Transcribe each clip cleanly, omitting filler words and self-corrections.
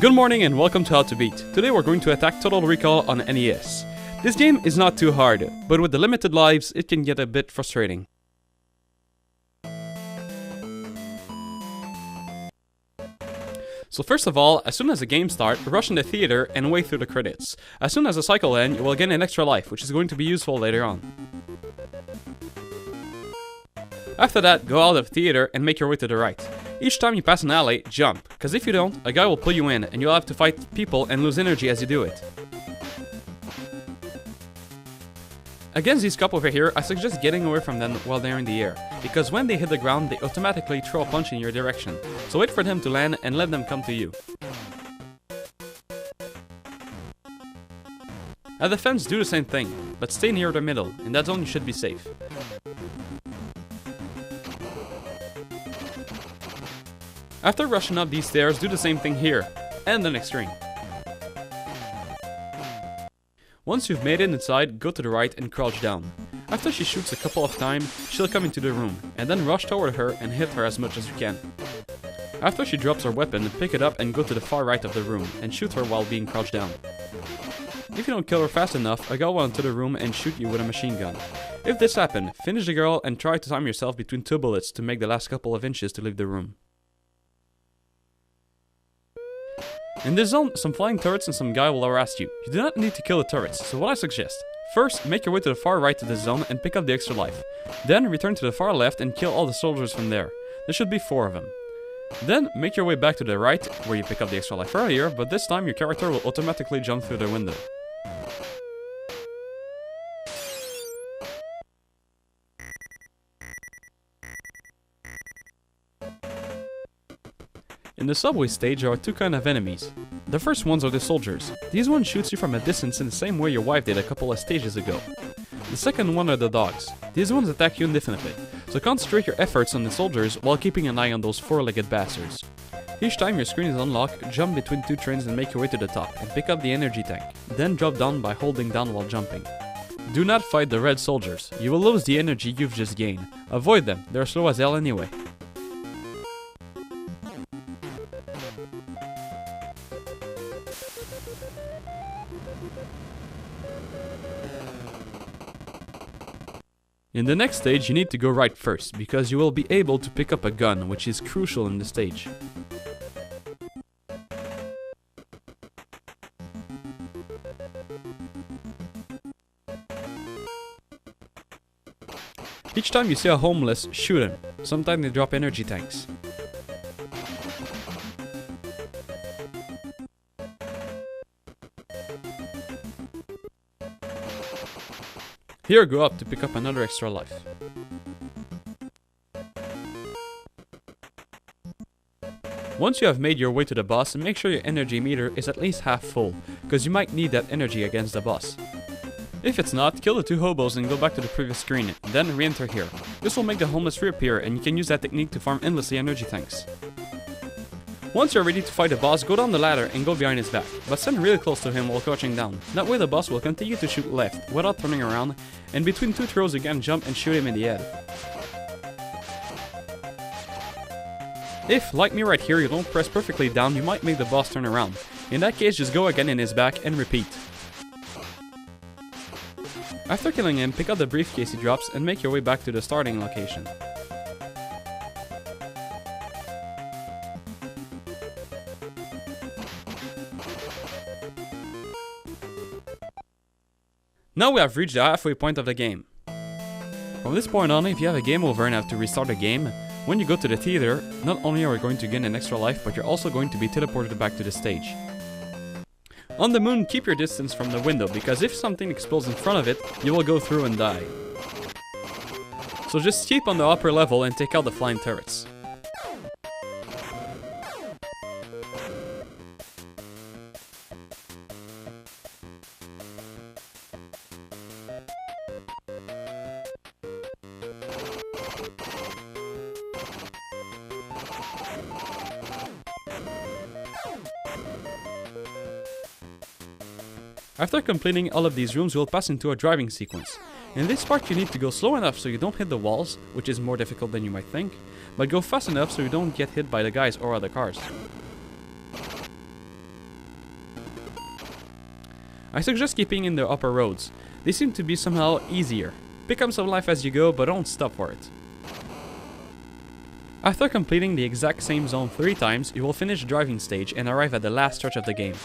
Good morning and welcome to HowToBeat. Today we're going to attack Total Recall on NES. This game is not too hard, but with the limited lives, it can get a bit frustrating. So first of all, as soon as the game starts, rush in the theater and wait through the credits. As soon as the cycle ends, you will gain an extra life, which is going to be useful later on. After that, go out of the theater and make your way to the right. Each time you pass an alley, jump, because if you don't, a guy will pull you in and you'll have to fight people and lose energy as you do it. Against these couple over here, I suggest getting away from them while they're in the air, because when they hit the ground, they automatically throw a punch in your direction, so wait for them to land and let them come to you. At the fence, do the same thing, but stay near the middle, in that zone you should be safe. After rushing up these stairs, do the same thing here, and the next ring. Once you've made it inside, go to the right and crouch down. After she shoots a couple of times, she'll come into the room, and then rush toward her and hit her as much as you can. After she drops her weapon, pick it up and go to the far right of the room, and shoot her while being crouched down. If you don't kill her fast enough, a guy will enter the room and shoot you with a machine gun. If this happens, finish the girl and try to time yourself between 2 bullets to make the last couple of inches to leave the room. In this zone, some flying turrets and some guy will harass you. You do not need to kill the turrets, so what I suggest: first, make your way to the far right of this zone and pick up the extra life. Then, return to the far left and kill all the soldiers from there. There should be 4 of them. Then, make your way back to the right, where you pick up the extra life earlier, but this time your character will automatically jump through the window. In the subway stage, there are 2 kinds of enemies. The first ones are the soldiers. These ones shoot you from a distance in the same way your wife did a couple of stages ago. The second one are the dogs. These ones attack you indefinitely, so concentrate your efforts on the soldiers while keeping an eye on those 4-legged bastards. Each time your screen is unlocked, jump between 2 trains and make your way to the top, and pick up the energy tank. Then drop down by holding down while jumping. Do not fight the red soldiers. You will lose the energy you've just gained. Avoid them, they're slow as hell anyway. In the next stage, you need to go right first, because you will be able to pick up a gun, which is crucial in this stage. Each time you see a homeless, shoot him. Sometimes they drop energy tanks. Here, go up to pick up another extra life. Once you have made your way to the boss, make sure your energy meter is at least half full, because you might need that energy against the boss. If it's not, kill the 2 hobos and go back to the previous screen, then re-enter here. This will make the homeless reappear, and you can use that technique to farm endlessly energy tanks. Once you're ready to fight the boss, go down the ladder and go behind his back, but stand really close to him while crouching down. That way the boss will continue to shoot left, without turning around, and between 2 throws you can jump and shoot him in the head. If, like me right here, you don't press perfectly down, you might make the boss turn around. In that case, just go again in his back and repeat. After killing him, pick up the briefcase he drops and make your way back to the starting location. Now we have reached the halfway point of the game. From this point on, if you have a game over and have to restart the game, when you go to the theater, not only are you going to gain an extra life, but you're also going to be teleported back to the stage. On the moon, keep your distance from the window, because if something explodes in front of it, you will go through and die. So just keep on the upper level and take out the flying turrets. After completing all of these rooms, we'll pass into a driving sequence. In this part you need to go slow enough so you don't hit the walls, which is more difficult than you might think, but go fast enough so you don't get hit by the guys or other cars. I suggest keeping in the upper roads. They seem to be somehow easier. Pick up some life as you go, but don't stop for it. After completing the exact same zone 3 times, you will finish the driving stage and arrive at the last stretch of the game.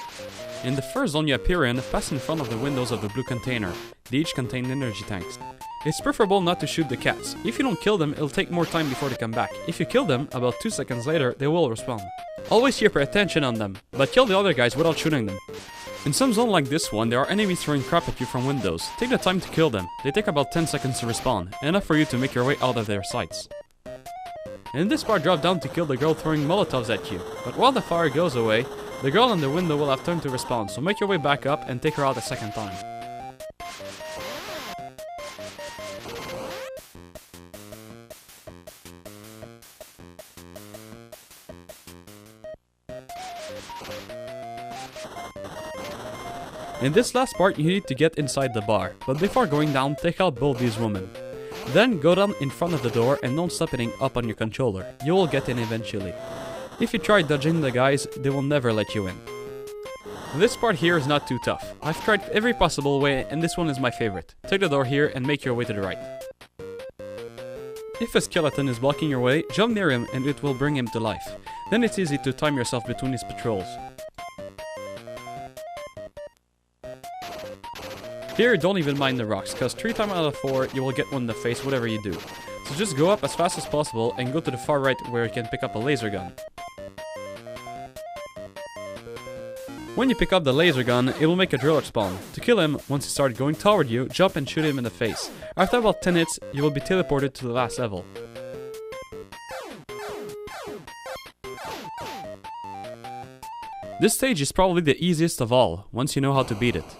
In the first zone you appear in, pass in front of the windows of the blue container. They each contain energy tanks. It's preferable not to shoot the cats. If you don't kill them, it'll take more time before they come back. If you kill them, about 2 seconds later, they will respawn. Always keep your attention on them, but kill the other guys without shooting them. In some zone like this one, there are enemies throwing crap at you from windows. Take the time to kill them. They take about 10 seconds to respawn, enough for you to make your way out of their sights. In this part, drop down to kill the girl throwing molotovs at you, but while the fire goes away, the girl in the window will have time to respawn, so make your way back up and take her out a second time. In this last part, you need to get inside the bar, but before going down, take out both these women. Then go down in front of the door and don't stop hitting up on your controller. You will get in eventually. If you try dodging the guys, they will never let you in. This part here is not too tough. I've tried every possible way and this one is my favorite. Take the door here and make your way to the right. If a skeleton is blocking your way, jump near him and it will bring him to life. Then it's easy to time yourself between his patrols. Here, don't even mind the rocks, cause 3 times out of 4, you will get one in the face whatever you do. So just go up as fast as possible and go to the far right where you can pick up a laser gun. When you pick up the laser gun, it will make a driller spawn. To kill him, once he starts going toward you, jump and shoot him in the face. After about 10 hits, you will be teleported to the last level. This stage is probably the easiest of all, once you know how to beat it.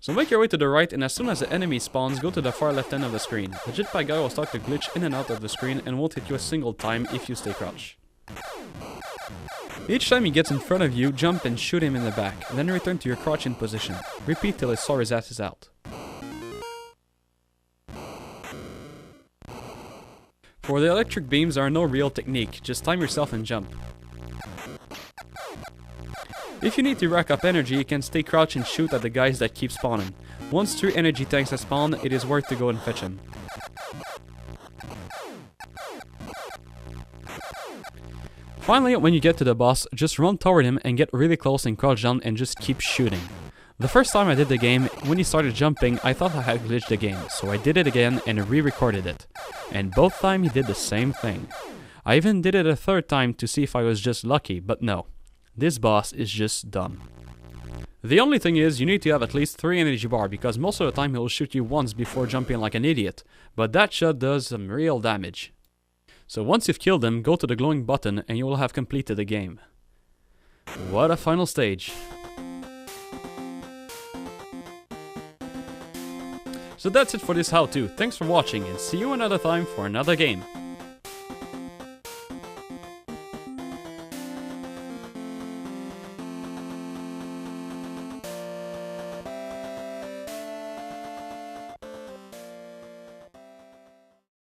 So make your way to the right and as soon as the enemy spawns, go to the far left end of the screen. The jetpack guy will start to glitch in and out of the screen and won't hit you a single time if you stay crouched. Each time he gets in front of you, jump and shoot him in the back, then return to your crouching position. Repeat till his sorry ass is out. For the electric beams, there are no real technique, just time yourself and jump. If you need to rack up energy, you can stay crouched and shoot at the guys that keep spawning. Once 3 energy tanks have spawned, it is worth to go and fetch them. Finally, when you get to the boss, just run toward him and get really close and crouch down and just keep shooting. The first time I did the game, when he started jumping, I thought I had glitched the game, so I did it again and re-recorded it. And both times he did the same thing. I even did it a 3rd time to see if I was just lucky, but no. This boss is just dumb. The only thing is, you need to have at least 3 energy bar because most of the time he'll shoot you once before jumping like an idiot, but that shot does some real damage. So once you've killed him, go to the glowing button and you will have completed the game. What a final stage. So that's it for this how-to. Thanks for watching and see you another time for another game.